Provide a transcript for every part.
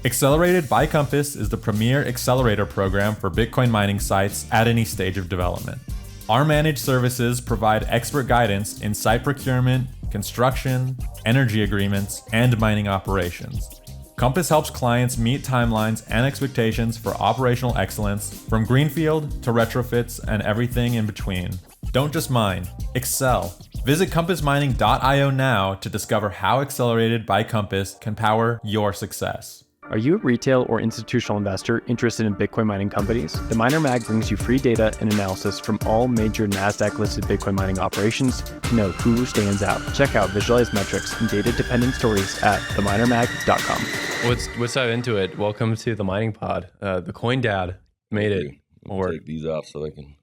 Accelerated by Compass is the premier accelerator program for Bitcoin mining sites at any stage of development. Our managed services provide expert guidance in site procurement, construction, energy agreements, and mining operations. Compass helps clients meet timelines and expectations for operational excellence, from greenfield to retrofits and everything in between. Don't just mine, excel. Visit compassmining.io now to discover how Accelerated by Compass can power your success. Are you a retail or institutional investor interested in Bitcoin mining companies? The Miner Mag brings you free data and analysis from all major NASDAQ-listed Bitcoin mining operations to know who stands out. Check out visualized metrics and data-dependent stories at theminermag.com. Let's dive into it. Welcome to the Mining Pod. The Coin Dad made it. I'll take these off so I can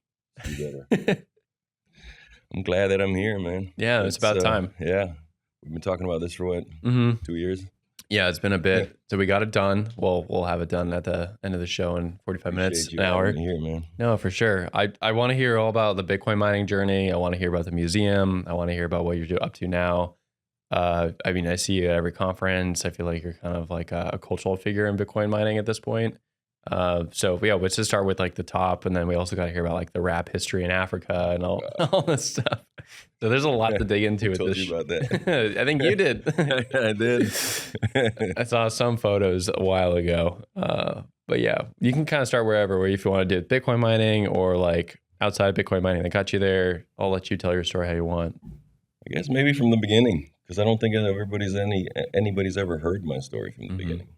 see better. I'm glad that I'm here, man. Yeah, it's about time. Yeah. We've been talking about this for what, 2 years? Yeah, it's been a bit. Yeah. So we got it done. We'll have it done at the end of the show in 45 minutes, an hour. Here, man. No, for sure. I want to hear all about the Bitcoin mining journey. I want to hear about the museum. I want to hear about what you're up to now. I mean, I see you at every conference. I feel like you're kind of like a cultural figure in Bitcoin mining at this point. So yeah, let's just start with like the top, and then we also got to hear about like the rap history in Africa and all this stuff. So there's a lot to dig into with this. You about that. I think you did. I did. I saw some photos a while ago. But yeah, you can kind of start where if you want to do Bitcoin mining or like outside Bitcoin mining that got you there. I'll let you tell your story how you want. I guess maybe from the beginning, because I don't think anybody's ever heard my story from the beginning.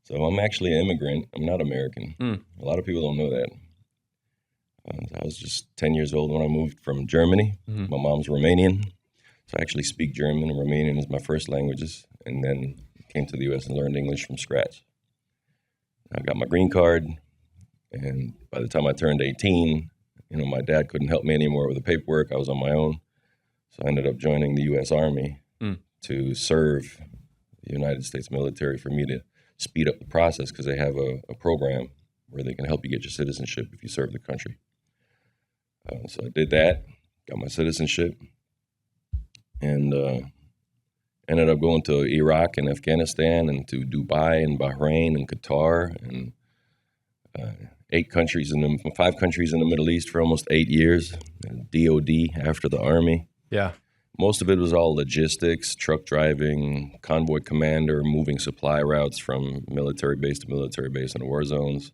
So I'm actually an immigrant. I'm not American. A lot of people don't know that. I was just 10 years old when I moved from Germany. My mom's Romanian, so I actually speak German, and Romanian is my first languages, and then came to the U.S. and learned English from scratch. I got my green card, and by the time I turned 18, my dad couldn't help me anymore with the paperwork. I was on my own, so I ended up joining the U.S. Army to serve the United States military for me to speed up the process, because they have a program where they can help you get your citizenship if you serve the country. So I did that, got my citizenship, and ended up going to Iraq and Afghanistan and to Dubai and Bahrain and Qatar and 5 countries in the Middle East for almost 8 years, DOD after the Army. Yeah. Most of it was all logistics, truck driving, convoy commander, moving supply routes from military base to military base in war zones.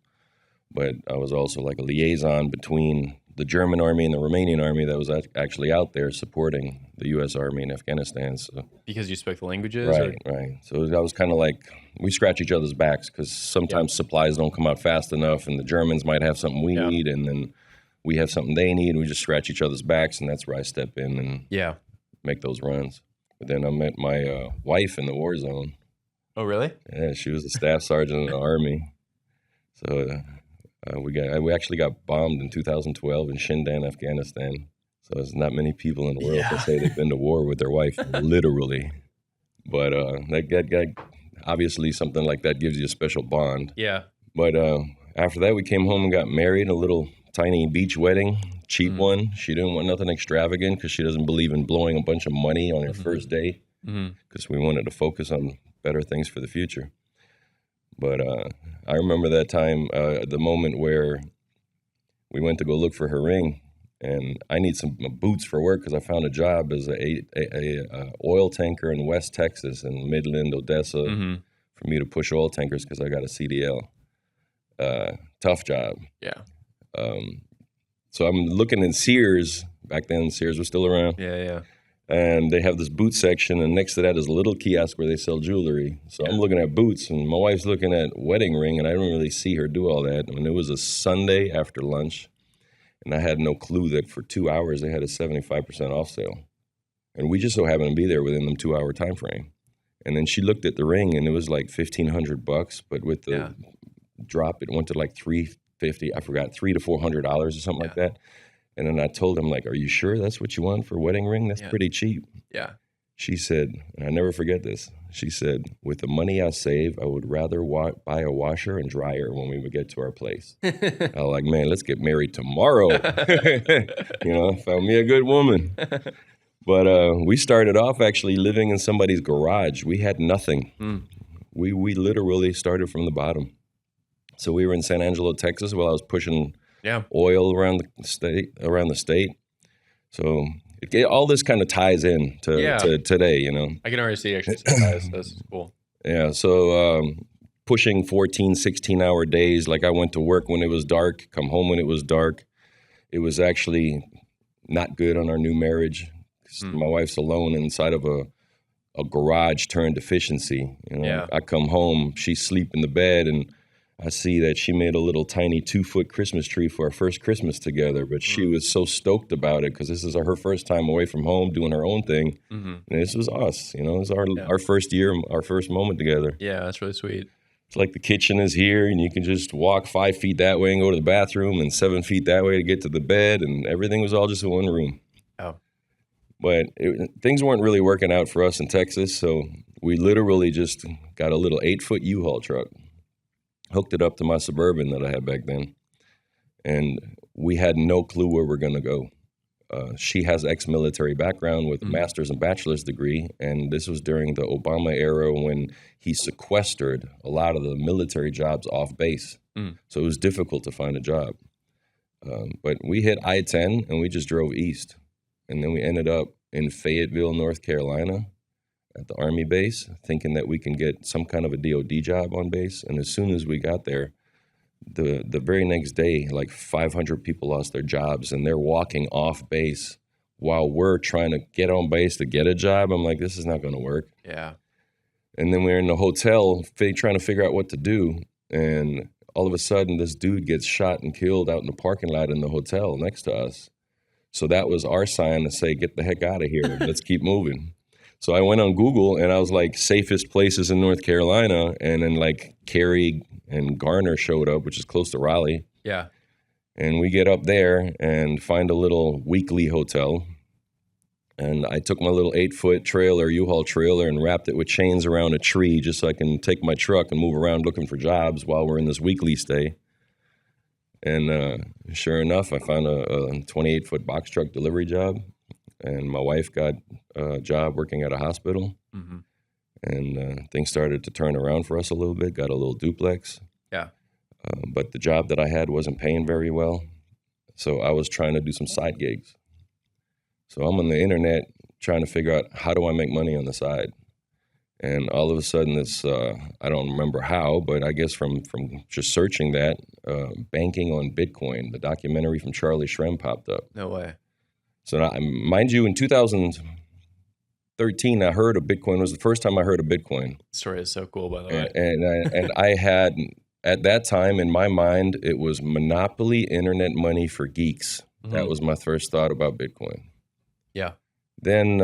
But I was also like a liaison between the German army and the Romanian army that was actually out there supporting the U.S. Army in Afghanistan. So, because you spoke the languages? Right. So I was kind of like, we scratch each other's backs, because sometimes supplies don't come out fast enough, and the Germans might have something we need, and then we have something they need, and we just scratch each other's backs, and that's where I step in and make those runs. But then I met my wife in the war zone. Oh, really? Yeah, she was a staff sergeant in the Army. So we actually got bombed in 2012 in Shindan, Afghanistan. So there's not many people in the world that say they've been to war with their wife, literally. But that obviously something like that gives you a special bond. Yeah. But after that, we came home and got married, a little tiny beach wedding, cheap one. She didn't want nothing extravagant, because she doesn't believe in blowing a bunch of money on her first day, because we wanted to focus on better things for the future. But I remember that time, the moment where we went to go look for her ring, and I need some boots for work, because I found a job as a oil tanker in West Texas, in Midland, Odessa, for me to push oil tankers, because I got a CDL. Tough job. Yeah. So I'm looking in Sears. Back then, Sears was still around. Yeah. And they have this boot section, and next to that is a little kiosk where they sell jewelry. So I'm looking at boots, and my wife's looking at wedding ring, and I didn't really see her do all that. And it was a Sunday after lunch, and I had no clue that for 2 hours they had a 75% off sale. And we just so happened to be there within the 2-hour time frame. And then she looked at the ring, and it was like $1,500, but with the drop, it went to like $350. I forgot, $300 to $400 or something like that. And then I told him, like, are you sure that's what you want for a wedding ring? That's pretty cheap. Yeah. She said, and I never forget this, she said, with the money I save, I would rather buy a washer and dryer when we would get to our place. I was like, man, let's get married tomorrow. Found me a good woman. But we started off actually living in somebody's garage. We had nothing. we literally started from the bottom. So we were in San Angelo, Texas, while I was pushing oil around the state. So all this kind of ties in to today, you know. I can already see actually some ties. That's cool. Yeah, so pushing 14, 16-hour days. Like I went to work when it was dark, come home when it was dark. It was actually not good on our new marriage. My wife's alone inside of a garage turned efficiency. You know, I come home, she's asleep in the bed, and I see that she made a little tiny 2-foot Christmas tree for our first Christmas together, but she was so stoked about it because this is her first time away from home doing her own thing. And this was us, you know, it was our first year, our first moment together. Yeah, that's really sweet. It's like the kitchen is here and you can just walk 5 feet that way and go to the bathroom and 7 feet that way to get to the bed, and everything was all just in one room. Oh. But things weren't really working out for us in Texas, so we literally just got a little 8-foot U-Haul truck, hooked it up to my Suburban that I had back then, and we had no clue where we're going to go. She has ex-military background with a master's and bachelor's degree, and this was during the Obama era when he sequestered a lot of the military jobs off base. So it was difficult to find a job. But we hit I-10 and we just drove east. And then we ended up in Fayetteville, North Carolina at the Army base, thinking that we can get some kind of a DOD job on base. And as soon as we got there, the very next day, like 500 people lost their jobs, and they're walking off base while we're trying to get on base to get a job. I'm like, this is not going to work. Yeah. And then we're in the hotel trying to figure out what to do. And all of a sudden, this dude gets shot and killed out in the parking lot in the hotel next to us. So that was our sign to say, get the heck out of here. Let's keep moving. So I went on Google and I was like, safest places in North Carolina. And then like Cary and Garner showed up, which is close to Raleigh. Yeah. And we get up there and find a little weekly hotel. And I took my little 8-foot trailer, U-Haul trailer, and wrapped it with chains around a tree just so I can take my truck and move around looking for jobs while we're in this weekly stay. And sure enough, I found a 28-foot box truck delivery job. And my wife got a job working at a hospital. And things started to turn around for us a little bit, got a little duplex. Yeah. But the job that I had wasn't paying very well. So I was trying to do some side gigs. So I'm on the internet trying to figure out how do I make money on the side. And all of a sudden this, I don't remember how, but I guess from just searching that, Banking on Bitcoin, the documentary from Charlie Shrem popped up. No way. So mind you, in 2013, I heard of Bitcoin. It was the first time I heard of Bitcoin. The story is so cool, by the way. And I had, at that time, in my mind, it was monopoly internet money for geeks. That was my first thought about Bitcoin. Yeah. Then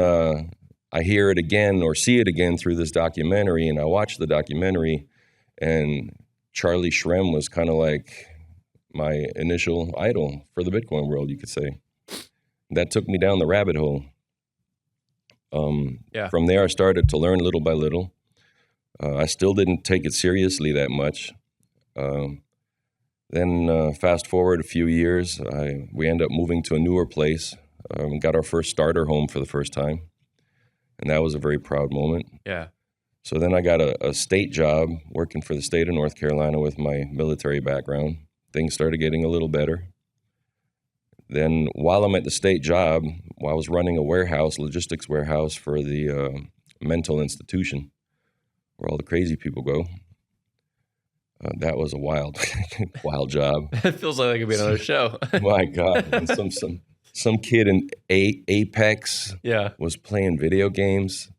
I hear it again or see it again through this documentary, and I watch the documentary, and Charlie Shrem was kind of like my initial idol for the Bitcoin world, you could say. That took me down the rabbit hole. From there, I started to learn little by little. I still didn't take it seriously that much. Then fast forward a few years, we ended up moving to a newer place. Got our first starter home for the first time. And that was a very proud moment. Yeah. So then I got a state job working for the state of North Carolina with my military background. Things started getting a little better. Then while I'm at the state job, while I was running a warehouse, logistics warehouse for the mental institution where all the crazy people go, that was a wild job. It feels like it could be another show. My God. And some kid in Apex was playing video games,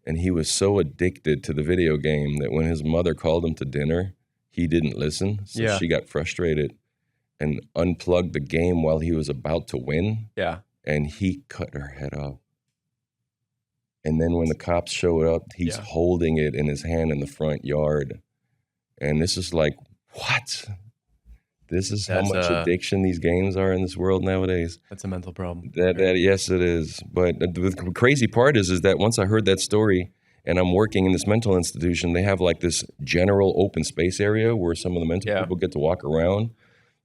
and he was so addicted to the video game that when his mother called him to dinner, he didn't listen. So she got frustrated and unplugged the game while he was about to win. Yeah. And he cut her head off. And then when the cops showed up, he's holding it in his hand in the front yard. And this is like, what? This is how much addiction these games are in this world nowadays. That's a mental problem. Yes, it is. But the crazy part is that once I heard that story and I'm working in this mental institution, they have like this general open space area where some of the mental people get to walk around.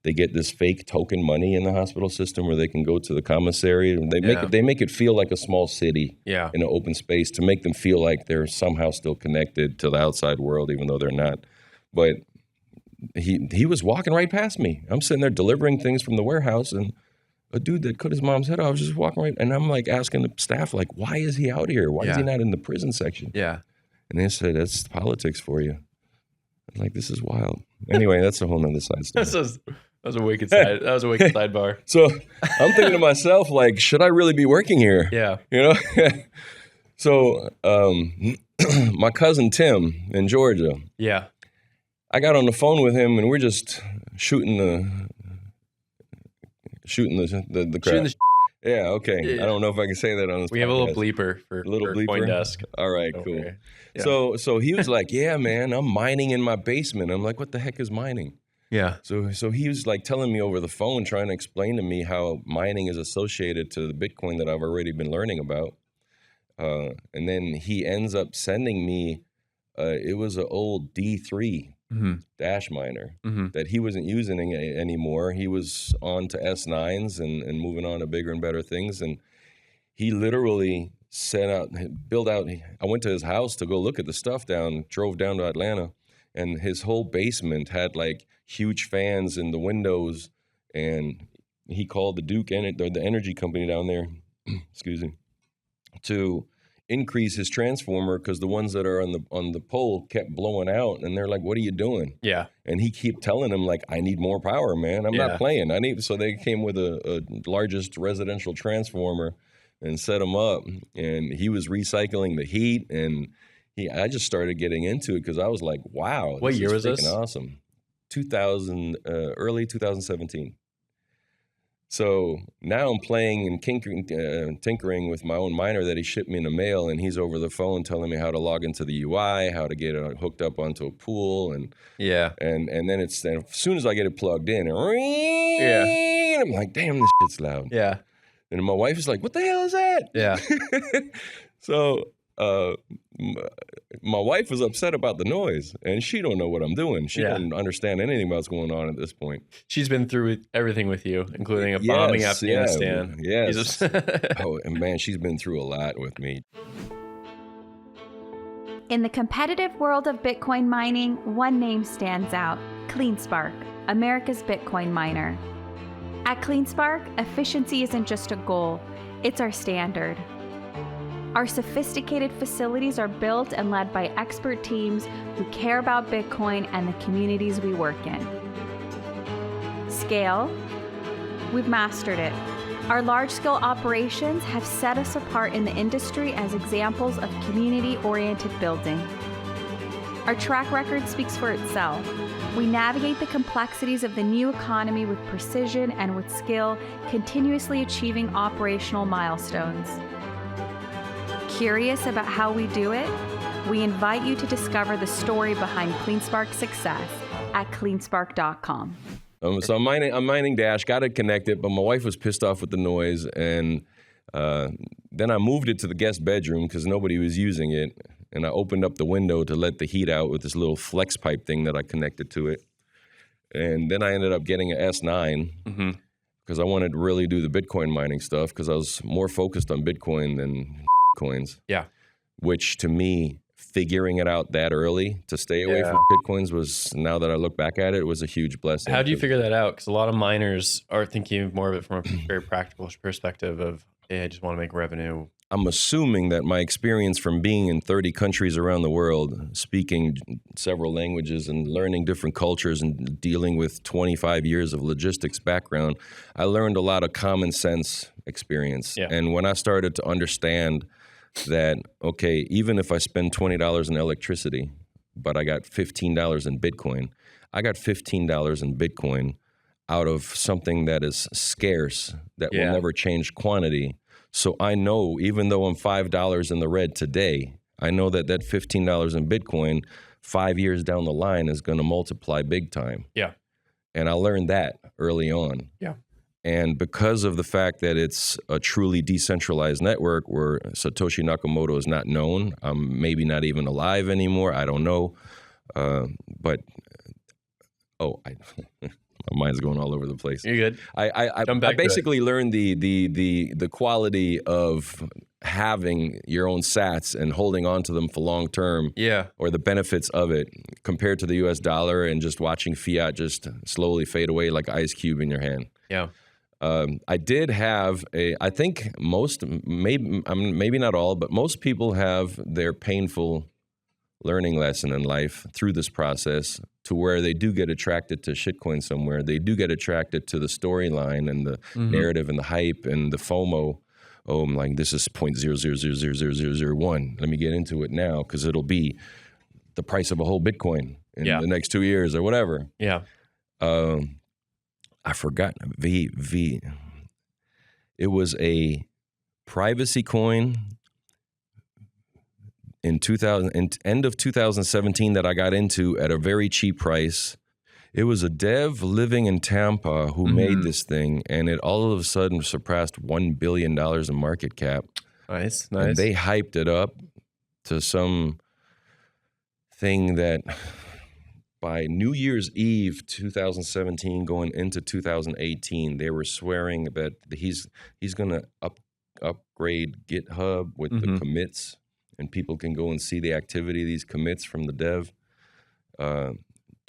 they get this fake token money in the hospital system where they can go to the commissary and they make it feel like a small city in an open space to make them feel like they're somehow still connected to the outside world, even though they're not. But he was walking right past me. I'm sitting there delivering things from the warehouse, and a dude that cut his mom's head off was just walking right, and I'm like asking the staff, like, why is he out here? Why is he not in the prison section? Yeah. And they said, that's politics for you. I'm like, this is wild. Anyway, that's a whole nother side story. That was a wicked side. That was a wicked sidebar. So I'm thinking to myself, like, should I really be working here? Yeah. You know? So my cousin Tim in Georgia. Yeah. I got on the phone with him, and we're just shooting the crap. Yeah, okay. Yeah. I don't know if I can say that on this podcast. We have a little bleeper for CoinDesk. All right, cool. Okay. Yeah. So he was like, yeah, man, I'm mining in my basement. I'm like, what the heck is mining? Yeah. So he was like telling me over the phone, trying to explain to me how mining is associated to the Bitcoin that I've already been learning about. And then he ends up sending me, it was an old D3 dash miner that he wasn't using anymore. He was on to S9s and moving on to bigger and better things. And he literally built out, I went to his house to go look at the stuff drove down to Atlanta, and his whole basement had like huge fans in the windows. And he called the energy company down there, excuse me, to increase his transformer because the ones that are on the pole kept blowing out, and they're like, "What are you doing?" Yeah, and he kept telling them like, "I need more power, man. I'm not playing. I need." So they came with a largest residential transformer and set him up, and he was recycling the heat, and I just started getting into it because I was like, "Wow, what year was this? Awesome, 2000, early 2017." So now I'm playing and tinkering with my own miner that he shipped me in the mail, and he's over the phone telling me how to log into the UI, how to get it hooked up onto a pool, and then as soon as I get it plugged in, and I'm like, damn, this shit's loud. Yeah, and my wife is like, what the hell is that? Yeah. So my wife was upset about the noise, and she don't know what I'm doing. She don't understand anything about what's going on at this point. She's been through everything with you, including a bombing Afghanistan. Yeah, yes. Oh, and man, she's been through a lot with me. In the competitive world of Bitcoin mining, one name stands out: CleanSpark, America's Bitcoin miner. At CleanSpark, efficiency isn't just a goal, it's our standard. Our sophisticated facilities are built and led by expert teams who care about Bitcoin and the communities we work in. Scale? We've mastered it. Our large-scale operations have set us apart in the industry as examples of community-oriented building. Our track record speaks for itself. We navigate the complexities of the new economy with precision and with skill, continuously achieving operational milestones. Curious about how we do it? We invite you to discover the story behind CleanSpark's success at cleanspark.com. So I'm mining Dash, got it connected, but my wife was pissed off with the noise, and then I moved it to the guest bedroom because nobody was using it, and I opened up the window to let the heat out with this little flex pipe thing that I connected to it. And then I ended up getting an S9 because I wanted to really do the Bitcoin mining stuff because I was more focused on Bitcoin than coins. Yeah. Which to me, figuring it out that early to stay away from Bitcoins was, now that I look back at it, was a huge blessing. How do you figure that out? Because a lot of miners are thinking more of it from a very practical perspective of, hey, I just want to make revenue. I'm assuming that my experience from being in 30 countries around the world, speaking several languages and learning different cultures and dealing with 25 years of logistics background, I learned a lot of common sense experience. Yeah. And when I started to understand that, okay, even if I spend $20 in electricity, but I got $15 in Bitcoin, I got $15 in Bitcoin out of something that is scarce, that will never change quantity. So I know, even though I'm $5 in the red today, I know that that $15 in Bitcoin 5 years down the line is going to multiply big time. Yeah. And I learned that early on. Yeah. And because of the fact that it's a truly decentralized network where Satoshi Nakamoto is not known, maybe not even alive anymore, I don't know. My My mind's going all over the place. You're good. I basically learned the quality of having your own sats and holding on to them for long term. Yeah. Or the benefits of it compared to the US dollar and just watching fiat just slowly fade away like ice cube in your hand. Yeah. I did have I think most, maybe not all, but most people have their painful learning lesson in life through this process to where they do get attracted to shitcoin somewhere. They do get attracted to the storyline and the narrative and the hype and the FOMO. Oh, I'm like, this is 0.000000001. Let me get into it now because it'll be the price of a whole Bitcoin in the next 2 years or whatever. Yeah. I forgot. It was a privacy coin in end of 2017 that I got into at a very cheap price. It was a dev living in Tampa who made this thing, and it all of a sudden surpassed $1 billion in market cap. Nice. And they hyped it up to some thing that by New Year's Eve 2017 going into 2018, they were swearing that he's going to upgrade GitHub with the commits, and people can go and see the activity of these commits from the dev.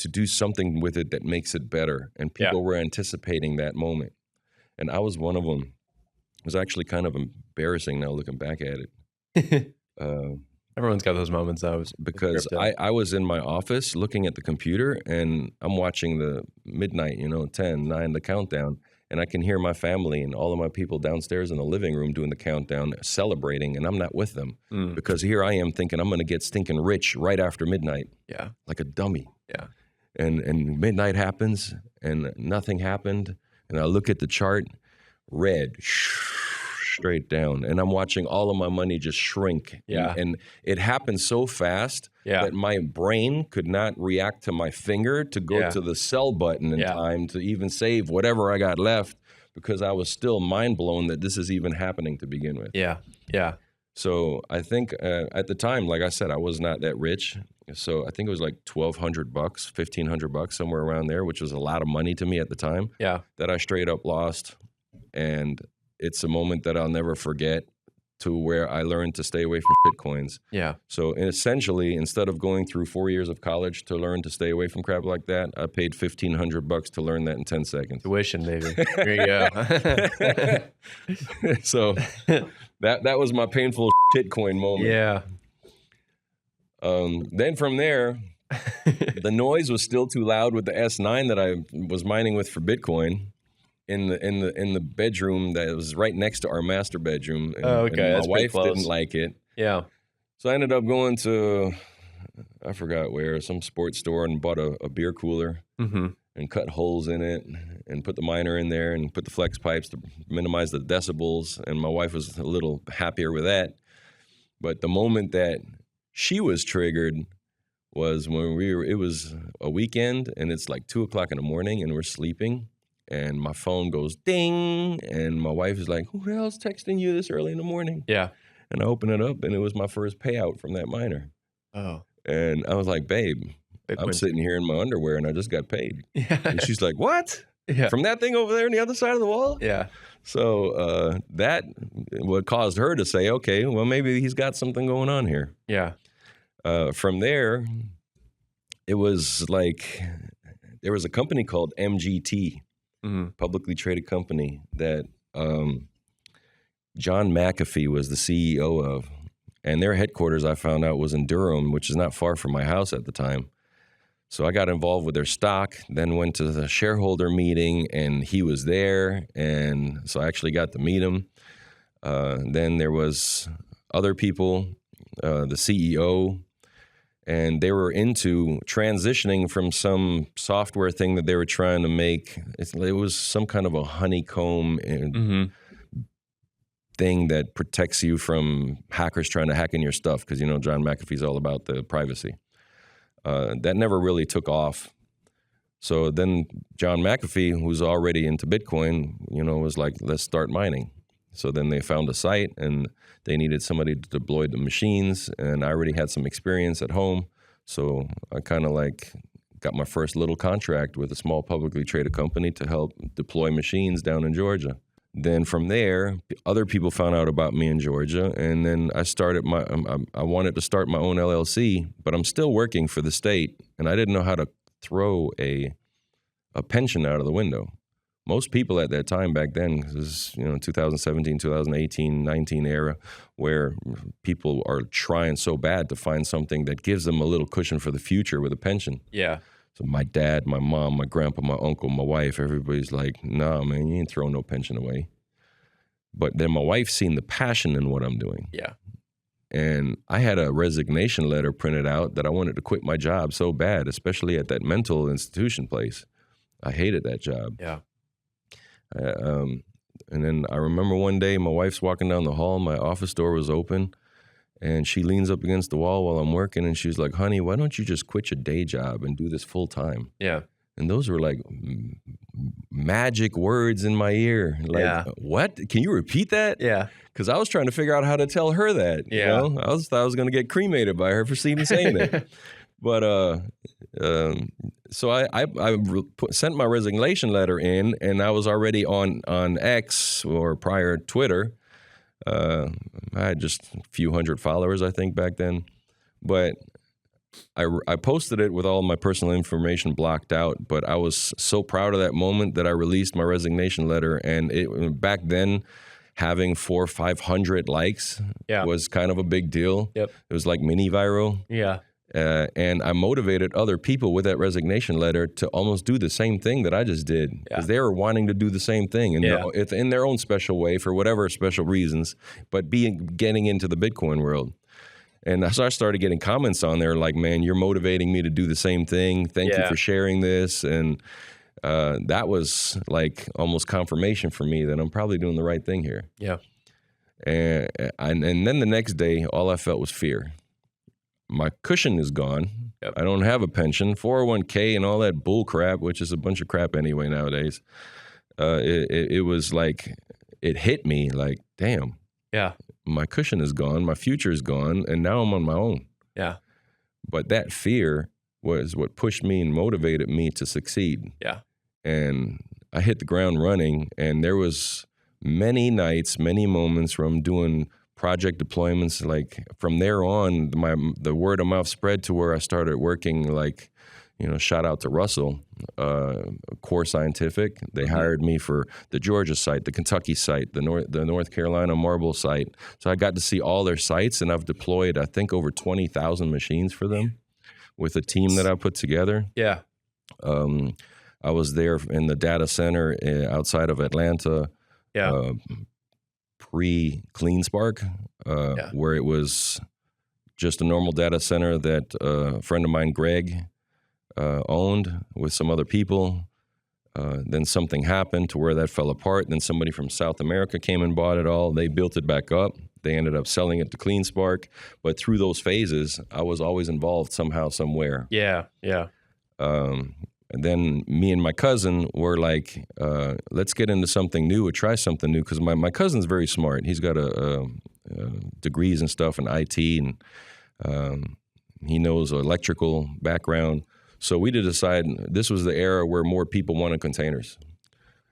To do something with it that makes it better. And people were anticipating that moment. And I was one of them. It was actually kind of embarrassing now looking back at it. Everyone's got those moments, though. Because I was in my office looking at the computer, and I'm watching the midnight, 10, 9, the countdown. And I can hear my family and all of my people downstairs in the living room doing the countdown, celebrating, and I'm not with them. Because here I am thinking I'm going to get stinking rich right after midnight. Yeah. Like a dummy. Yeah. And midnight happens, and nothing happened. And I look at the chart, red, straight down. And I'm watching all of my money just shrink. Yeah. And it happened so fast that my brain could not react to my finger to go to the sell button in time to even save whatever I got left, because I was still mind blown that this is even happening to begin with. Yeah. Yeah. So I think at the time, like I said, I was not that rich. So I think it was like $1,200, $1,500, somewhere around there, which was a lot of money to me at the time. Yeah. That I straight up lost. And it's a moment that I'll never forget, to where I learned to stay away from shitcoins. Yeah. So essentially, instead of going through 4 years of college to learn to stay away from crap like that, I paid $1,500 to learn that in 10 seconds. Tuition, baby. There you go. So that was my painful shitcoin moment. Yeah. Then from there, the noise was still too loud with the S9 that I was mining with for Bitcoin in the bedroom that was right next to our master bedroom. And, and my wife didn't like it. Yeah. So I ended up going to, I forgot where, some sports store, and bought a beer cooler and cut holes in it and put the miner in there and put the flex pipes to minimize the decibels. And my wife was a little happier with that. But the moment that she was triggered was when it was a weekend, and it's like 2:00 in the morning, and we're sleeping, and my phone goes ding, and my wife is like, "Who the hell's texting you this early in the morning?" Yeah. And I open it up, and it was my first payout from that miner. Oh. And I was like, "Babe, I'm sitting here in my underwear, and I just got paid." Yeah. And she's like, "What? Yeah. From that thing over there on the other side of the wall?" Yeah. So that what caused her to say, "Okay, well, maybe he's got something going on here." Yeah. From there, it was like there was a company called MGT, publicly traded company that John McAfee was the CEO of. And their headquarters, I found out, was in Durham, which is not far from my house at the time. So I got involved with their stock, then went to the shareholder meeting, and he was there. And so I actually got to meet him. Then there was other people, the CEO, and they were into transitioning from some software thing that they were trying to make. It was some kind of a honeycomb thing that protects you from hackers trying to hack in your stuff, because, John McAfee's all about the privacy. That never really took off. So then John McAfee, who's already into Bitcoin, was like, let's start mining. So then they found a site, and they needed somebody to deploy the machines, and I already had some experience at home. So I kind of like got my first little contract with a small publicly traded company to help deploy machines down in Georgia. Then from there, other people found out about me in Georgia, and then I started I wanted to start my own LLC, but I'm still working for the state, and I didn't know how to throw a pension out of the window. Most people at that time back then, this is 2017, 2018, 19 era, where people are trying so bad to find something that gives them a little cushion for the future with a pension. Yeah. So my dad, my mom, my grandpa, my uncle, my wife, everybody's like, nah, man, you ain't throwing no pension away. But then my wife seen the passion in what I'm doing. Yeah. And I had a resignation letter printed out that I wanted to quit my job so bad, especially at that mental institution place. I hated that job. Yeah. And then I remember one day my wife's walking down the hall, my office door was open, and she leans up against the wall while I'm working, and she's like, honey, why don't you just quit your day job and do this full time? Yeah. And those were like magic words in my ear. Like, what? Can you repeat that? Yeah. Because I was trying to figure out how to tell her that. Yeah. You know? I thought I was going to get cremated by her for saying that. But so I sent my resignation letter in, and I was already on X, or prior Twitter. I had just a few hundred followers, I think, back then. But I posted it with all my personal information blocked out. But I was so proud of that moment that I released my resignation letter. And back then, having 400 or 500 likes was kind of a big deal. Yep. It was like mini viral. Yeah. And I motivated other people with that resignation letter to almost do the same thing that I just did, because they were wanting to do the same thing in their own special way for whatever special reasons, but getting into the Bitcoin world. And so I started getting comments on there like, man, you're motivating me to do the same thing. Thank you for sharing this. And that was like almost confirmation for me that I'm probably doing the right thing here. Yeah. And then the next day, all I felt was fear. My cushion is gone. Yep. I don't have a pension, 401k and all that bull crap, which is a bunch of crap anyway nowadays. It was like, it hit me like, damn. Yeah. My cushion is gone. My future is gone. And now I'm on my own. Yeah. But that fear was what pushed me and motivated me to succeed. Yeah. And I hit the ground running, and there was many nights, many moments from doing project deployments. Like from there on, the word of mouth spread to where I started working, like, shout out to Russell, Core Scientific. They hired me for the Georgia site, the Kentucky site, the North Carolina Marble site. So I got to see all their sites, and I've deployed, I think, over 20,000 machines for them with a team that I put together. Yeah. I was there in the data center outside of Atlanta. Yeah. Pre-CleanSpark, where it was just a normal data center that a friend of mine, Greg, owned with some other people. Then something happened to where that fell apart. Then somebody from South America came and bought it all. They built it back up. They ended up selling it to CleanSpark. But through those phases, I was always involved somehow, somewhere. Yeah, yeah. And then me and my cousin were like, let's get into something new or try something new. Because my cousin's very smart. He's got degrees and stuff in IT, and he knows electrical background. So we decided this was the era where more people wanted containers.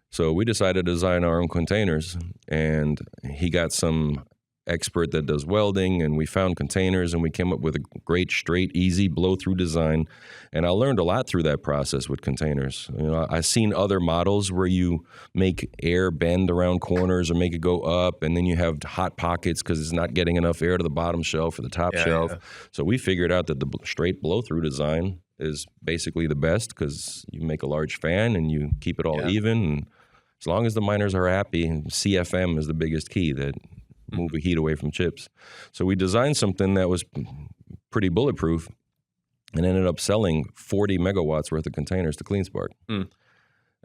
So we decided to design our own containers. And he got some expert that does welding, and we found containers, and we came up with a great, straight, easy blow-through design. And I learned a lot through that process with containers. I've seen other models where you make air bend around corners or make it go up, and then you have hot pockets because it's not getting enough air to the bottom shelf or the top shelf. Yeah. So we figured out that the straight blow-through design is basically the best, because you make a large fan and you keep it all even. And as long as the miners are happy, CFM is the biggest key that move the heat away from chips. So we designed something that was pretty bulletproof and ended up selling 40 megawatts worth of containers to CleanSpark.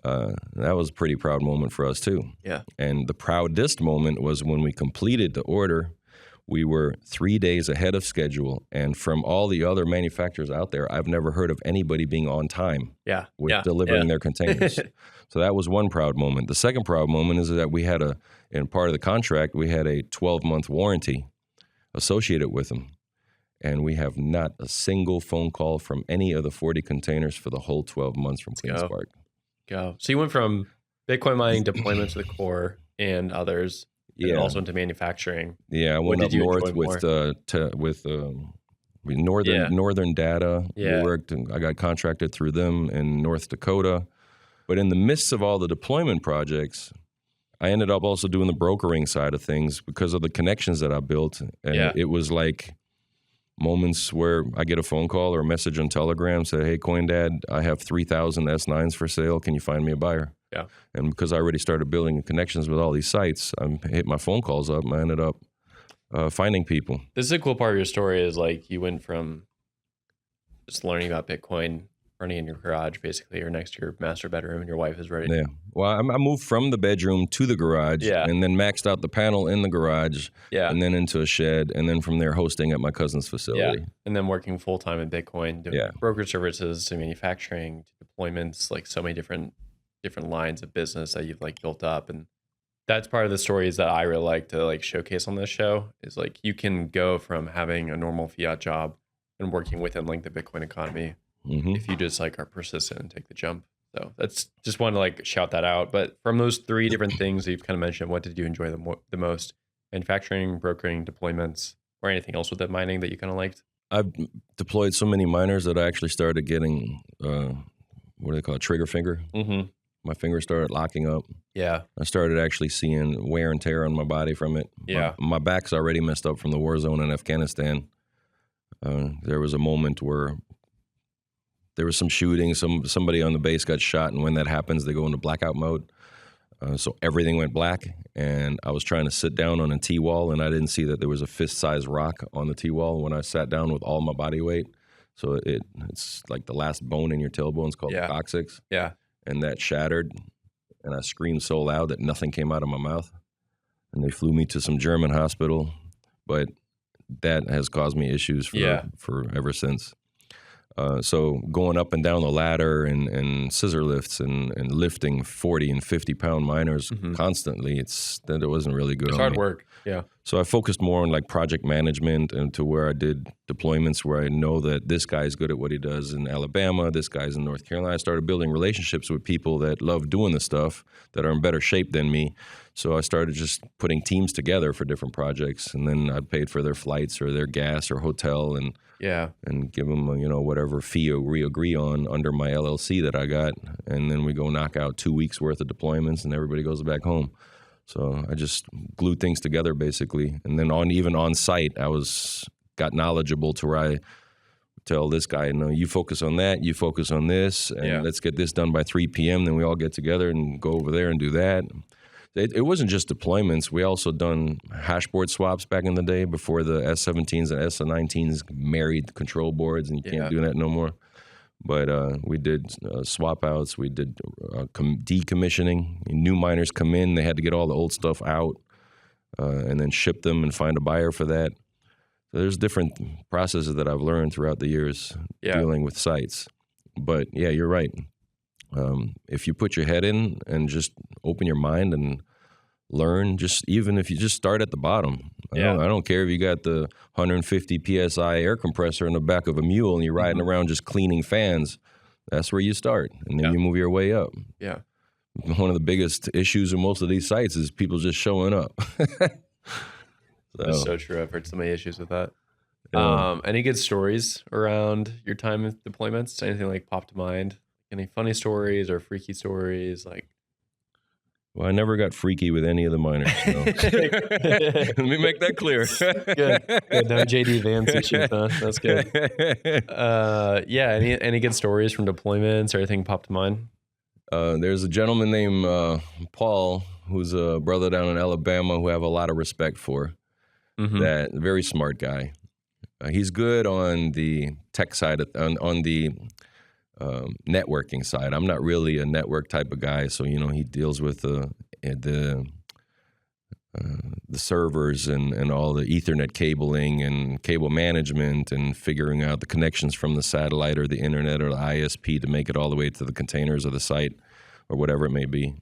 That was a pretty proud moment for us too. Yeah. And the proudest moment was when we completed the order. We were 3 days ahead of schedule. And from all the other manufacturers out there, I've never heard of anybody being on time with delivering their containers. So that was one proud moment. The second proud moment is that we had in part of the contract, we had a 12-month warranty associated with them. and we have not a single phone call from any of the 40 containers for the whole 12 months from CleanSpark. Go. So you went from Bitcoin mining deployment to the core and others, and also into manufacturing. Yeah, I went up north with Northern Data. Yeah. I got contracted through them in North Dakota. But in the midst of all the deployment projects, I ended up also doing the brokering side of things because of the connections that I built. And it was like moments where I get a phone call or a message on Telegram, say, hey, CoinDad, I have 3,000 S9s for sale. Can you find me a buyer? Yeah. And because I already started building connections with all these sites, I hit my phone calls up and I ended up finding people. This is a cool part of your story is like you went from just learning about Bitcoin, running in your garage basically, or next to your master bedroom, and your wife is ready. Yeah. Well, I moved from the bedroom to the garage and then maxed out the panel in the garage and then into a shed. And then from there hosting at my cousin's facility. Yeah. And then working full-time in Bitcoin, doing brokerage services to manufacturing, to deployments, like so many different lines of business that you've like built up. And that's part of the stories that I really like to like showcase on this show is like you can go from having a normal fiat job and working within like the Bitcoin economy if you just like are persistent and take the jump. So that's just want to like shout that out. But from those 3 different things that you've kind of mentioned, what did you enjoy the most? Manufacturing, brokering, deployments, or anything else with that mining that you kind of liked? I've deployed so many miners that I actually started getting, what do they call it, trigger finger? My finger started locking up. Yeah. I started actually seeing wear and tear on my body from it. Yeah. My back's already messed up from the war zone in Afghanistan. There was a moment where there was some shooting. Somebody on the base got shot, and when that happens, they go into blackout mode. So everything went black, and I was trying to sit down on a T-wall, and I didn't see that there was a fist-sized rock on the T-wall when I sat down with all my body weight. So it's like the last bone in your tailbone is called the coccyx. Yeah. And that shattered, and I screamed so loud that nothing came out of my mouth. And they flew me to some German hospital, but that has caused me issues for ever since. So going up and down the ladder and scissor lifts and lifting 40 and 50 pound miners constantly, it wasn't really good. It's hard work. Yeah. So I focused more on like project management and to where I did deployments where I know that this guy's good at what he does in Alabama, this guy's in North Carolina. I started building relationships with people that love doing the stuff that are in better shape than me. So I started just putting teams together for different projects, and then I paid for their flights or their gas or hotel and give them whatever fee we agree on under my LLC that I got, and then we go knock out 2 weeks worth of deployments, and everybody goes back home. So I just glued things together basically, and then even on site, I got knowledgeable to where I tell this guy, no, you focus on that, you focus on this, and let's get this done by 3 p.m. Then we all get together and go over there and do that. It wasn't just deployments. We also done hashboard swaps back in the day before the S17s and S19s married control boards, and you can't do that no more. But we did swap outs. We did decommissioning. New miners come in. They had to get all the old stuff out and then ship them and find a buyer for that. So there's different processes that I've learned throughout the years dealing with sites. But yeah, you're right. If you put your head in and just open your mind and learn, even if you just start at the bottom. I don't care if you got the 150 PSI air compressor in the back of a mule and you're riding around just cleaning fans. That's where you start, and then you move your way up. Yeah. One of the biggest issues in most of these sites is people just showing up. That's so true. I've heard so many issues with that. Any good stories around your time with deployments? Anything like pop to mind? Any funny stories or freaky stories? Well, I never got freaky with any of the miners. So. Let me make that clear. Good. No JD Vance issues, huh? That's good. Any good stories from deployments or anything pop to mind? There's a gentleman named Paul, who's a brother down in Alabama who I have a lot of respect for. That very smart guy. He's good on the tech side, on the networking side. I'm not really a network type of guy, so he deals with the servers and all the Ethernet cabling and cable management and figuring out the connections from the satellite or the internet or the ISP to make it all the way to the containers of the site or whatever it may be.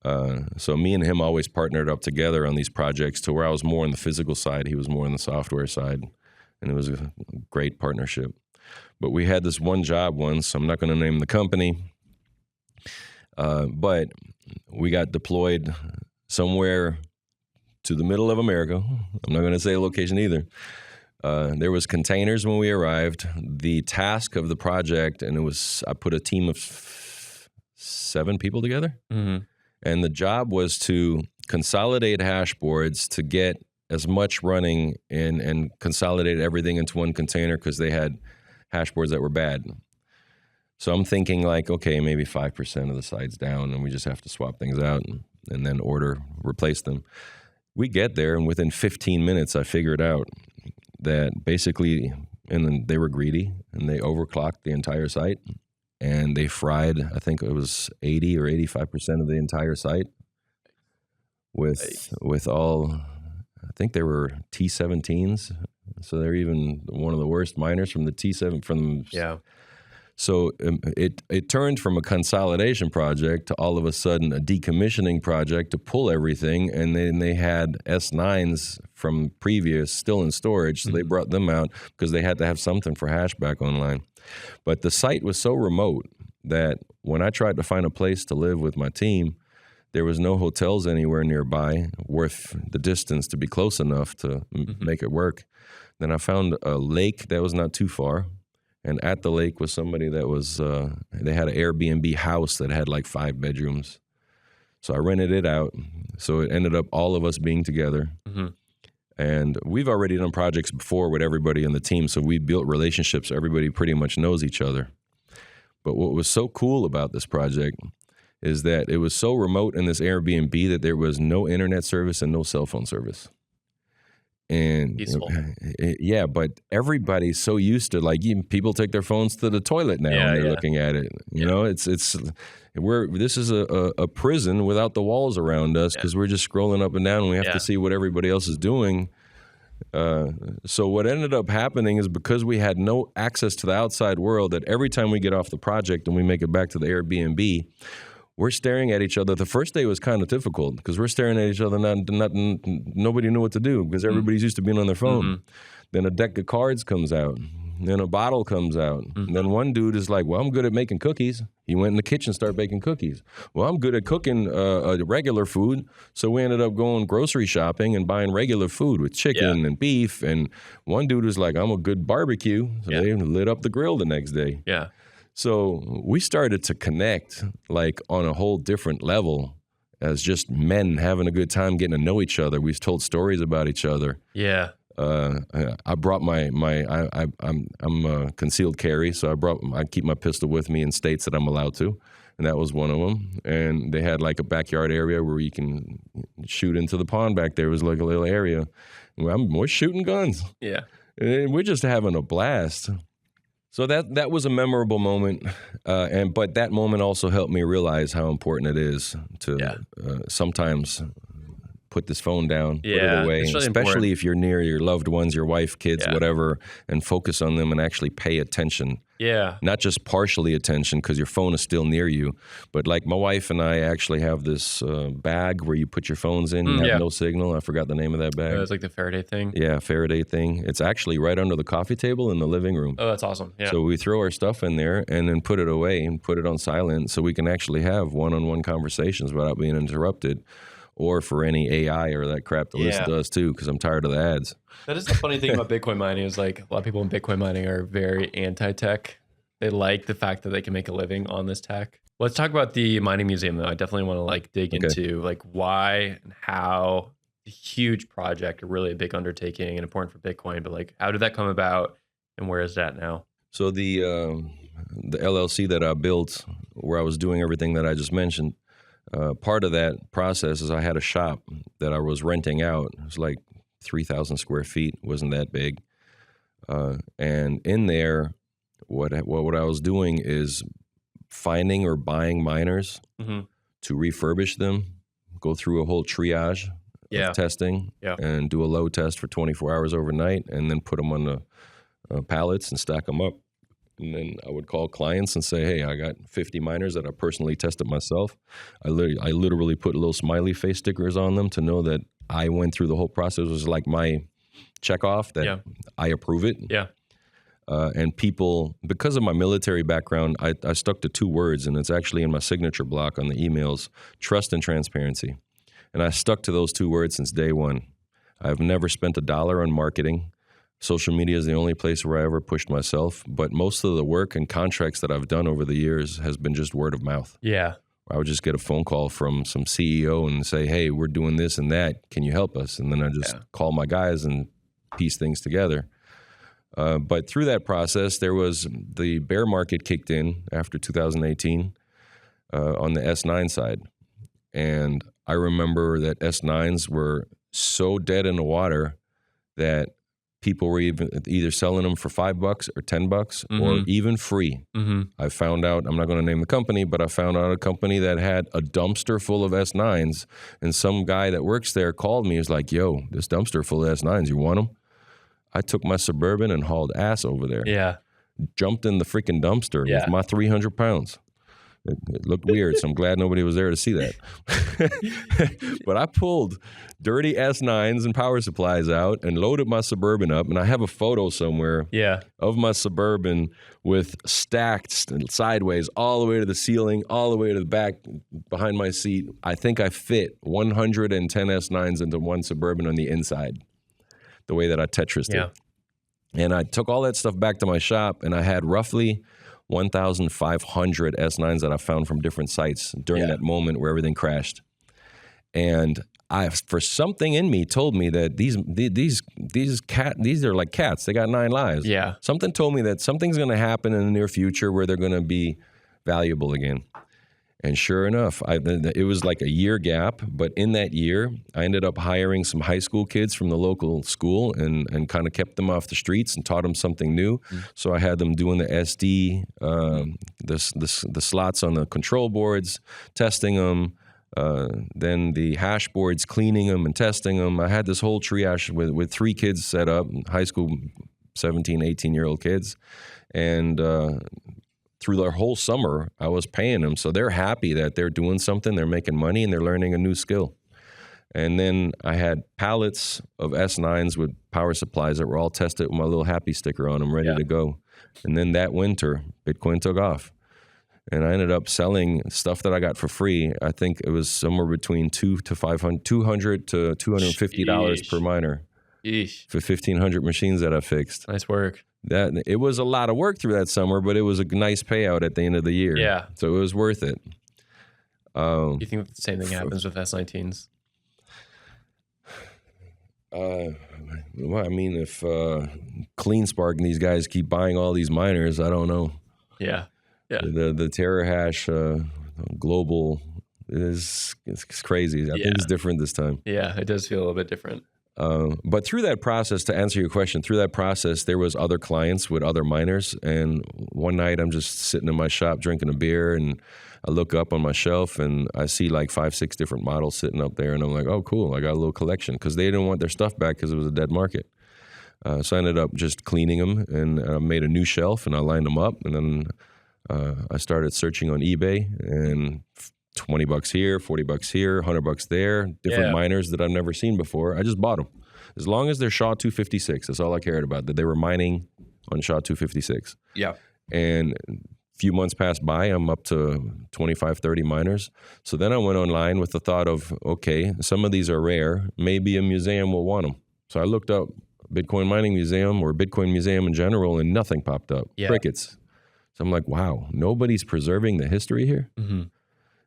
So me and him always partnered up together on these projects to where I was more on the physical side, he was more on the software side. and it was a great partnership. But we had this one job once. I'm not going to name the company, but we got deployed somewhere to the middle of America. I'm not going to say a location either. There was containers when we arrived. The task of the project, and I put a team of 7 people together, and the job was to consolidate hash boards to get as much running and consolidate everything into one container because they had hash boards that were bad. So I'm thinking like, okay, maybe 5% of the sites down, and we just have to swap things out and then replace them. We get there, and within 15 minutes, I figured out that basically, and then they were greedy, and they overclocked the entire site, and they fried, I think it was 80 or 85% of the entire site with all, I think they were T17s, so they're even one of the worst miners from the T7 Yeah. So it turned from a consolidation project to all of a sudden a decommissioning project to pull everything, and then they had S9s from previous still in storage, so they brought them out because they had to have something for hash back online. But the site was so remote that when I tried to find a place to live with my team, there was no hotels anywhere nearby worth the distance to be close enough to make it work. Then I found a lake that was not too far. And at the lake was somebody that was, they had an Airbnb house that had like 5 bedrooms. So I rented it out. So it ended up all of us being together. And we've already done projects before with everybody in the team. So we built relationships. Everybody pretty much knows each other. But what was so cool about this project is that it was so remote in this Airbnb that there was no internet service and no cell phone service. And peaceful. Yeah, but everybody's so used to, like, even people take their phones to the toilet now and they're looking at it. You know, this is a prison without the walls around us because we're just scrolling up and down and we have to see what everybody else is doing. So what ended up happening is because we had no access to the outside world, that every time we get off the project and we make it back to the Airbnb, we're staring at each other. The first day was kind of difficult because we're staring at each other. Nobody knew what to do because everybody's used to being on their phone. Then a deck of cards comes out. Then a bottle comes out. Then one dude is like, well, I'm good at making cookies. He went in the kitchen and started baking cookies. Well, I'm good at cooking regular food. So we ended up going grocery shopping and buying regular food with chicken and beef. And one dude was like, I'm a good barbecue. So they lit up the grill the next day. Yeah. So we started to connect like on a whole different level as just men having a good time getting to know each other. We've told stories about each other. Yeah. I brought I'm a concealed carry, so I keep my pistol with me in states that I'm allowed to, and that was one of them. And they had like a backyard area where you can shoot into the pond back there. It was like a little area. We're shooting guns. Yeah. And we're just having a blast. So that was a memorable moment, but that moment also helped me realize how important it is to sometimes put this phone down, put it away, really especially important. if you're near your loved ones, your wife, kids, whatever, and focus on them and actually pay attention. Yeah. Not just partially attention because your phone is still near you, but like my wife and I actually have this bag where you put your phones in, you have no signal. I forgot the name of that bag. It was like the Faraday thing. Yeah, Faraday thing. It's actually right under the coffee table in the living room. Oh, that's awesome. Yeah. So we throw our stuff in there and then put it away and put it on silent so we can actually have one-on-one conversations without being interrupted, or for any AI or that crap the list does too, because I'm tired of the ads. That is the funny thing about Bitcoin mining is like a lot of people in Bitcoin mining are very anti-tech. They like the fact that they can make a living on this tech. Let's talk about the mining museum though. I definitely want to like dig into like why and how a huge project, really a big undertaking and important for Bitcoin, but like how did that come about and where is that now? So the LLC that I built where I was doing everything that I just mentioned, part of that process is I had a shop that I was renting out. It was like 3,000 square feet, wasn't that big. And in there, what I was doing is finding or buying miners to refurbish them, go through a whole triage of testing, and do a load test for 24 hours overnight, and then put them on the pallets and stack them up. And then I would call clients and say, hey, I got 50 miners that I personally tested myself. I literally put little smiley face stickers on them to know that I went through the whole process. It was like my check off that I approve it. Yeah. And people, because of my military background, I stuck to 2 words, and it's actually in my signature block on the emails: trust and transparency. And I stuck to those 2 words since day one. I've never spent $1 on marketing. Social media is the only place where I ever pushed myself, but most of the work and contracts that I've done over the years has been just word of mouth. Yeah. I would just get a phone call from some CEO and say, hey, we're doing this and that. Can you help us? And then I just call my guys and piece things together. But through that process, there was the bear market kicked in after 2018 on the S9 side. And I remember that S9s were so dead in the water that people were either selling them for $5 or $10 or even free. I found out, I'm not going to name the company, but I found out a company that had a dumpster full of S9s, and some guy that works there called me. He was like, yo, this dumpster full of S9s, you want them? I took my Suburban and hauled ass over there. Yeah. Jumped in the freaking dumpster with my 300 pounds. It looked weird, so I'm glad nobody was there to see that. But I pulled dirty S9s and power supplies out and loaded my Suburban up, and I have a photo somewhere of my Suburban with stacked sideways all the way to the ceiling, all the way to the back behind my seat. I think I fit 110 S9s into one Suburban on the inside, the way that I Tetrised it. And I took all that stuff back to my shop, and I had roughly 1,500 S9s that I found from different sites during that moment where everything crashed. And for something in me told me that these are like cats. They got 9 lives. Yeah. Something told me that something's going to happen in the near future where they're going to be valuable again. And sure enough, it was like a year gap, but in that year, I ended up hiring some high school kids from the local school and kind of kept them off the streets and taught them something new. So I had them doing the SD, the slots on the control boards, testing them, then the hash boards, cleaning them and testing them. I had this whole triage with 3 kids set up, high school, 17, 18-year-old kids. And through their whole summer, I was paying them. So they're happy that they're doing something, they're making money, and they're learning a new skill. And then I had pallets of S9s with power supplies that were all tested with my little happy sticker on them, ready to go. And then that winter, Bitcoin took off. And I ended up selling stuff that I got for free. I think it was somewhere between $200 to $250 per miner for 1,500 machines that I fixed. Nice work. That it was a lot of work through that summer, but it was a nice payout at the end of the year. Yeah. So it was worth it. Do you think the same thing happens with S19s? Well, I mean, if CleanSpark and these guys keep buying all these miners, I don't know. Yeah. The Terahash global it's crazy. I think it's different this time. Yeah, it does feel a little bit different. But through that process, to answer your question, through that process, there was other clients with other miners. And one night I'm just sitting in my shop drinking a beer, and I look up on my shelf and I see like 5, 6 different models sitting up there. And I'm like, oh, cool. I got a little collection, because they didn't want their stuff back because it was a dead market. So I ended up just cleaning them, and I made a new shelf and I lined them up. And then I started searching on eBay, and $20 here, $40 here, $100 there, different miners that I've never seen before. I just bought them. As long as they're SHA-256, that's all I cared about, that they were mining on SHA-256. Yeah. And a few months passed by, I'm up to 25, 30 miners. So then I went online with the thought of, okay, some of these are rare. Maybe a museum will want them. So I looked up Bitcoin Mining Museum or Bitcoin Museum in general, and nothing popped up. Crickets. So I'm like, wow, nobody's preserving the history here? Mm-hmm.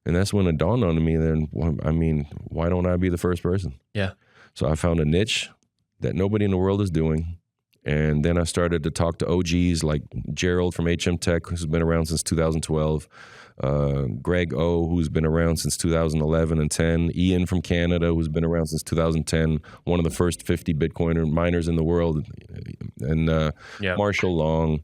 And that's when it dawned on me, then, I mean, why don't I be the first person? Yeah. So I found a niche that nobody in the world is doing. And then I started to talk to OGs like Gerald from HM Tech, who's been around since 2012, Greg O, who's been around since 2011 and 10, Ian from Canada, who's been around since 2010, one of the first 50 Bitcoiner miners in the world, and Marshall Long,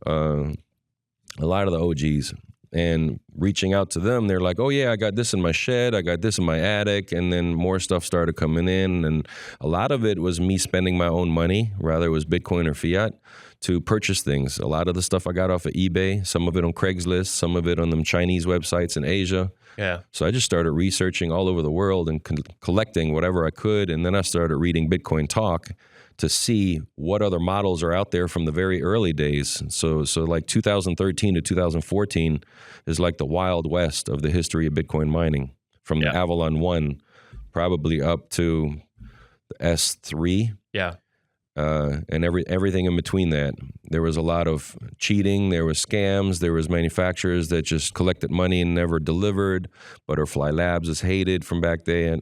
a lot of the OGs. And reaching out to them, they're like, oh yeah, I got this in my shed, I got this in my attic, and then more stuff started coming in. And a lot of it was me spending my own money, rather it was Bitcoin or fiat, to purchase things. A lot of the stuff I got off of eBay, some of it on Craigslist, some of it on them Chinese websites in Asia. Yeah. So I just started researching all over the world and collecting whatever I could. And then I started reading Bitcoin Talk to see what other models are out there from the very early days. So like 2013 to 2014 is like the Wild West of the history of Bitcoin mining, from the Avalon 1 probably up to the S3. Yeah. And everything in between that. There was a lot of cheating, there was scams, there was manufacturers that just collected money and never delivered. Butterfly Labs is hated from back then.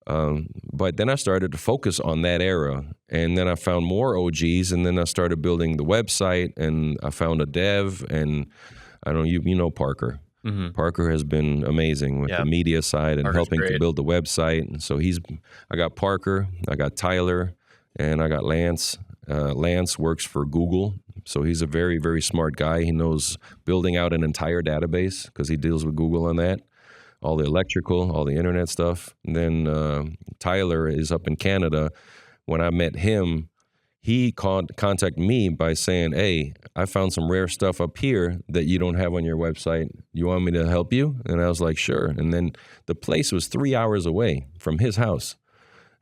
But then I started to focus on that era, and then I found more OGs, and then I started building the website, and I found a dev, and I don't know, you know Parker. Mm-hmm. Parker has been amazing with the media side and helping to build the website. And so I got Parker, I got Tyler, and I got Lance. Lance works for Google, so he's a very, very smart guy. He knows building out an entire database because he deals with Google on that. All the electrical, all the internet stuff. And then Tyler is up in Canada. When I met him, he contacted me by saying, hey, I found some rare stuff up here that you don't have on your website. You want me to help you? And I was like, sure. And then the place was 3 hours away from his house.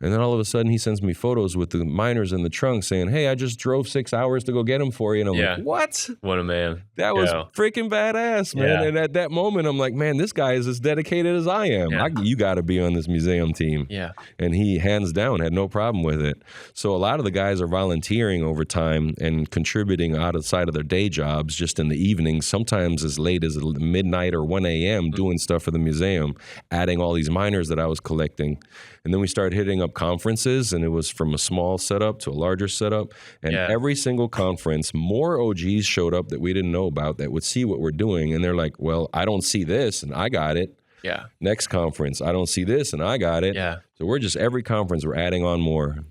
And then all of a sudden, he sends me photos with the miners in the trunk saying, hey, I just drove 6 hours to go get them for you. And I'm like, what? What a man. That was freaking badass, man. Yeah. And at that moment, I'm like, man, this guy is as dedicated as I am. Yeah. You got to be on this museum team. Yeah. And he, hands down, had no problem with it. So a lot of the guys are volunteering over time and contributing outside of their day jobs just in the evenings, sometimes as late as midnight or 1 a.m. doing stuff for the museum, adding all these miners that I was collecting. And then we started hitting up conferences, and it was from a small setup to a larger setup. And every single conference, more OGs showed up that we didn't know about that would see what we're doing. And they're like, well, I don't see this, and I got it. Yeah. Next conference, I don't see this, and I got it. Yeah. So we're just, every conference, we're adding on more.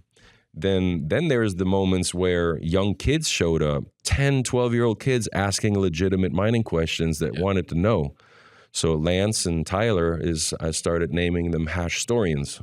Then there's the moments where young kids showed up, 10, 12-year-old kids asking legitimate mining questions that wanted to know. So Lance and Tyler, I started naming them hashtorians.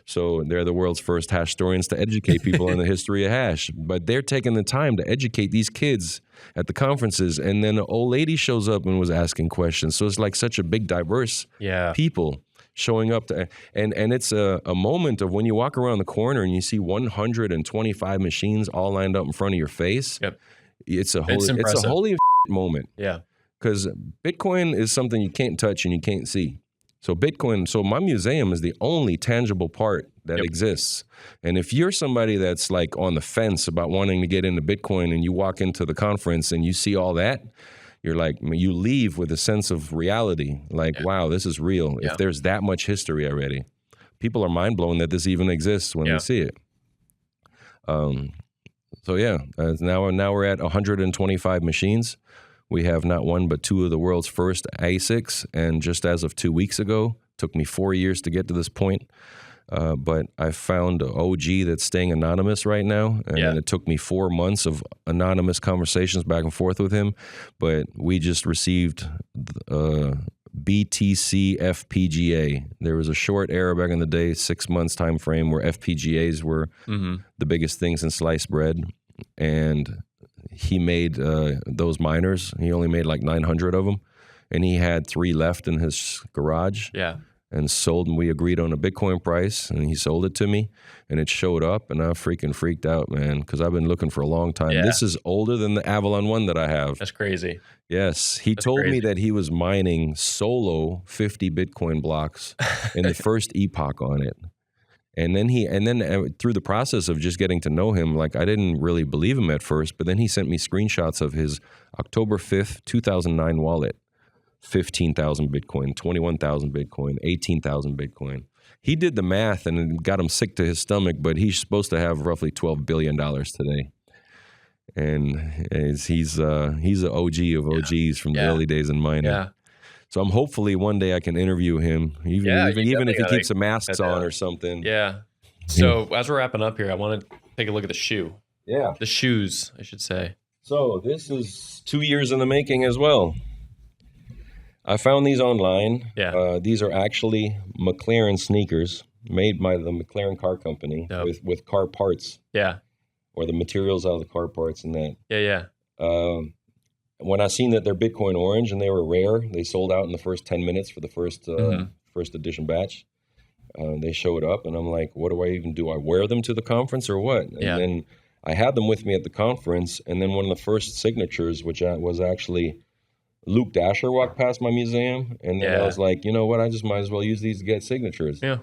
So they're the world's first hashtorians to educate people on the history of hash. But they're taking the time to educate these kids at the conferences. And then an old lady shows up and was asking questions. So it's like such a big, diverse people showing up. And it's a moment of when you walk around the corner and you see 125 machines all lined up in front of your face. Yep. It's a holy moment. Yeah. Because Bitcoin is something you can't touch and you can't see. So my museum is the only tangible part that exists. And if you're somebody that's like on the fence about wanting to get into Bitcoin and you walk into the conference and you see all that, you're like, you leave with a sense of reality. Like, wow, this is real. If there's that much history already. People are mind blown that this even exists when they see it. Now we're at 125 machines. We have not one but two of the world's first ASICs, and just as of 2 weeks ago, took me 4 years to get to this point. But I found an OG that's staying anonymous right now, and it took me 4 months of anonymous conversations back and forth with him. But we just received BTC FPGA. There was a short era back in the day, 6 months time frame, where FPGAs were the biggest things in sliced bread, and he made those miners. He only made like 900 of them, and he had 3 left in his garage. Yeah. And sold them. We agreed on a Bitcoin price, and he sold it to me, and it showed up, and I freaking freaked out, man, because I've been looking for a long time. This is older than the Avalon 1 that I have. That's crazy. Yes. He told me that he was mining solo 50 Bitcoin blocks in the first epoch on it. And then through the process of just getting to know him, like I didn't really believe him at first, but then he sent me screenshots of his October 5th, 2009 wallet. 15,000 Bitcoin, 21,000 Bitcoin, 18,000 Bitcoin. He did the math and it got him sick to his stomach, but he's supposed to have roughly $12 billion today. And he's an OG of OGs from the early days in mining. Yeah. So I'm hopefully one day I can interview him, even if he keeps the masks on or something. Yeah. So as we're wrapping up here, I want to take a look at the shoe. Yeah. The shoes, I should say. So this is 2 years in the making as well. I found these online. Yeah. These are actually McLaren sneakers made by the McLaren car company with car parts. Yeah. Or the materials out of the car parts and that. Yeah. When I seen that they're Bitcoin orange and they were rare, they sold out in the first 10 minutes for the first edition batch. They showed up, and I'm like, what do I even do? I wear them to the conference or what? And then I had them with me at the conference, and then one of the first signatures, which was actually Luke Dasher, walked past my museum, and then I was like, you know what? I just might as well use these to get signatures. Yeah.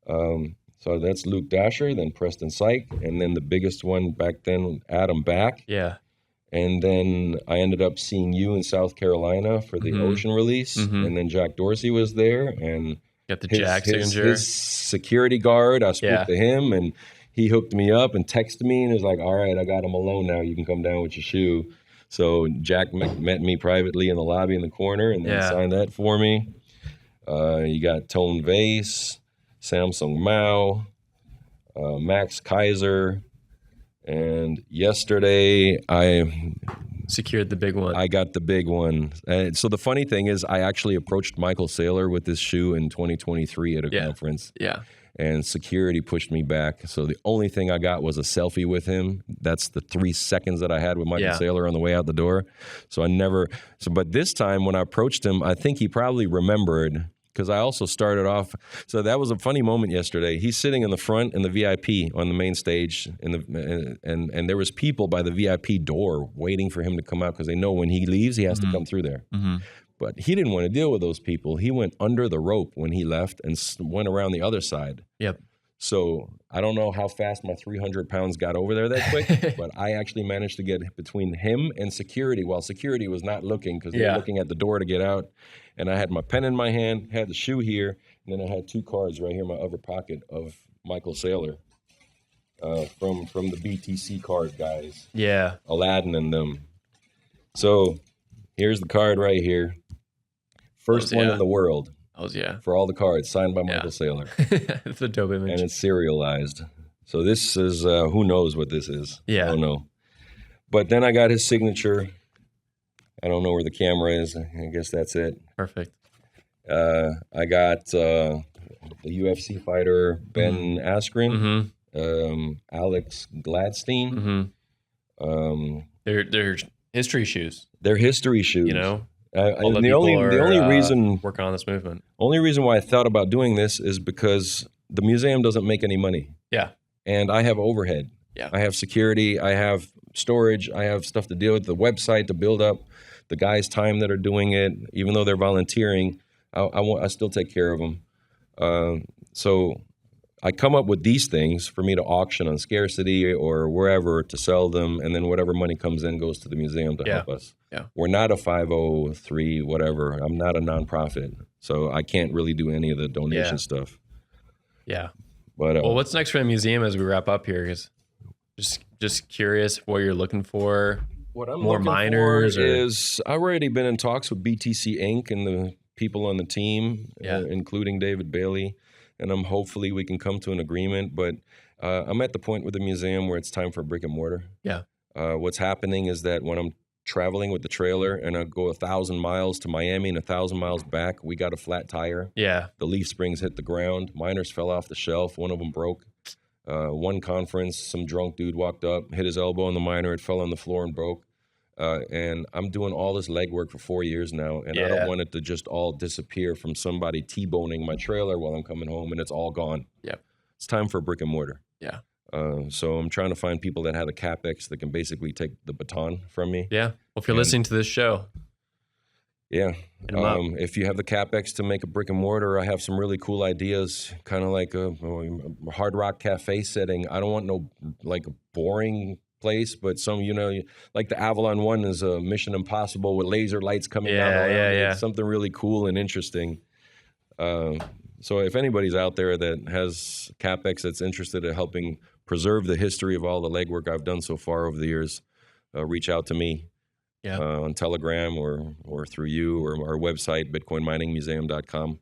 So that's Luke Dasher, then Preston Syke, and then the biggest one back then, Adam Back. Yeah. And then I ended up seeing you in South Carolina for the Ocean release, and then Jack Dorsey was there, and got the Jack signature. His security guard, I spoke to him, and he hooked me up and texted me, and was like, all right, I got him alone now. You can come down with your shoe. So Jack met me privately in the lobby in the corner, and then signed that for me. You got Tone Vase, Samsung Mao, Max Kaiser, and yesterday I secured the big one. I got the big one. And so the funny thing is I actually approached Michael Saylor with this shoe in 2023 at a conference. Yeah. And security pushed me back. So the only thing I got was a selfie with him. That's the 3 seconds that I had with Michael Saylor on the way out the door. So but this time when I approached him, I think he probably remembered, because I also started off. So that was a funny moment yesterday. He's sitting in the front in the VIP on the main stage, and there was people by the VIP door waiting for him to come out, because they know when he leaves, he has to come through there. But he didn't want to deal with those people. He went under the rope when he left and went around the other side. Yep. So I don't know how fast my 300 pounds got over there that quick, but I actually managed to get between him and security while security was not looking, because they were looking at the door to get out. And I had my pen in my hand, had the shoe here, and then I had 2 cards right here in my upper pocket of Michael Saylor from the BTC card guys. Yeah. Aladdin and them. So here's the card right here. First one in the world. For all the cards, signed by Michael Saylor. It's a dope image. And it's serialized. So this is, who knows what this is. Yeah. I don't know. But then I got his signature. I don't know where the camera is. I guess that's it. Perfect. I got the UFC fighter Ben Askren, Alex Gladstein. They're history shoes. They're history shoes. You know? The only reason working on this movement. Only reason why I thought about doing this is because the museum doesn't make any money. Yeah. And I have overhead. Yeah. I have security. I have storage. I have stuff to deal with, the website to build up, the guys' time that are doing it. Even though they're volunteering, I still take care of them. So I come up with these things for me to auction on Scarcity or wherever to sell them, and then whatever money comes in goes to the museum to help us. Yeah. We're not a 503 whatever. I'm not a nonprofit, so I can't really do any of the donation stuff. Yeah. But well, what's next for the museum as we wrap up here? Because just curious what you're looking for. What I'm more looking miners for is I've already been in talks with BTC Inc. and the people on the team, including David Bailey. And hopefully we can come to an agreement. But I'm at the point with the museum where it's time for brick and mortar. Yeah. What's happening is that when I'm traveling with the trailer and I go 1,000 miles to Miami and 1,000 miles back, we got a flat tire. Yeah. The leaf springs hit the ground. Miners fell off the shelf. One of them broke. One conference, some drunk dude walked up, hit his elbow on the miner. It fell on the floor and broke. And I'm doing all this legwork for 4 years now, and I don't want it to just all disappear from somebody T-boning my trailer while I'm coming home, and it's all gone. Yeah, it's time for brick and mortar. Yeah. So I'm trying to find people that have the CapEx that can basically take the baton from me. Yeah. Well, if you're listening to this show. Yeah. If you have the CapEx to make a brick and mortar, I have some really cool ideas, kind of like a Hard Rock Cafe setting. I don't want no like a boring place, but some, like the Avalon one is a Mission Impossible with laser lights coming out around it. Something really cool and interesting. So if anybody's out there that has CapEx that's interested in helping preserve the history of all the legwork I've done so far over the years, reach out to me on Telegram or through you or our website, bitcoinminingmuseum.com.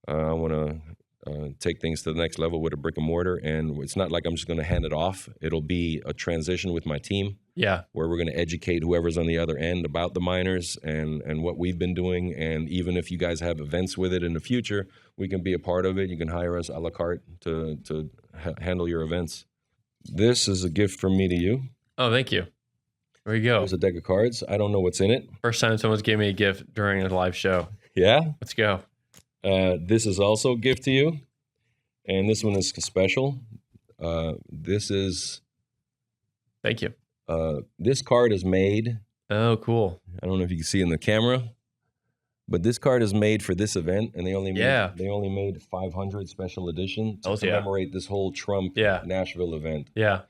I want to take things to the next level with a brick and mortar, and it's not like I'm just going to hand it off. It'll be a transition with my team, where we're going to educate whoever's on the other end about the miners and what we've been doing. And even if you guys have events with it in the future, we can be a part of it. You can hire us a la carte to handle your events. This is a gift from me to you. Oh, thank you. There you go. There's a deck of cards. I don't know what's in it. First time someone's gave me a gift during a live show. Yeah? Let's go. This is also a gift to you. And this one is special. This is Thank you. this card is made. Oh, cool. I don't know if you can see in the camera, but this card is made for this event, and they only made 500 special edition to commemorate this whole Trump Nashville event. Yeah.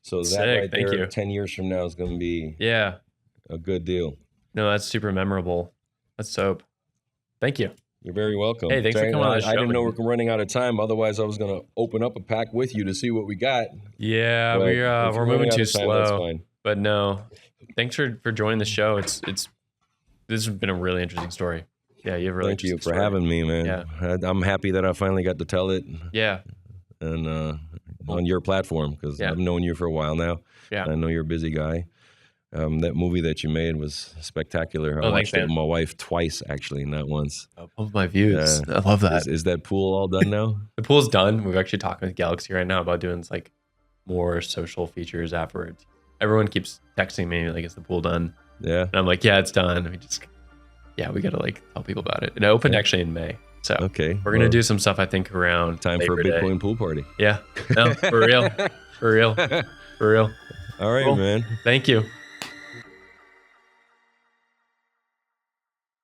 So Sick. that right Thank there, you. 10 years from now is going to be a good deal. No, that's super memorable. That's dope. Thank you. You're very welcome. Hey, thanks for coming on the show. I didn't know we're running out of time. Otherwise, I was going to open up a pack with you to see what we got. Yeah, But we're moving too that's slow. fine. But no, thanks for joining the show. This has been a really interesting story. Yeah, you have a really Thank you interesting for story. having me, man. Yeah. I'm happy that I finally got to tell it. Yeah. And on your platform, because I've known you for a while now. Yeah. I know you're a busy guy. That movie that you made was spectacular. I thanks, watched it with man. my wife twice, actually, not once. Love my views. I love that. Is that pool all done now? The pool's done. We're actually talking with Galaxy right now about doing like more social features afterwards. Everyone keeps texting me like, "Is the pool done?" Yeah. And I'm like, "Yeah, it's done." We gotta like tell people about it. It opened actually in May, so we're gonna do some stuff. I think around time for a Labor Bitcoin Day. pool party. Yeah, no, for real, for real, for real. All right, Cool. man. Thank you.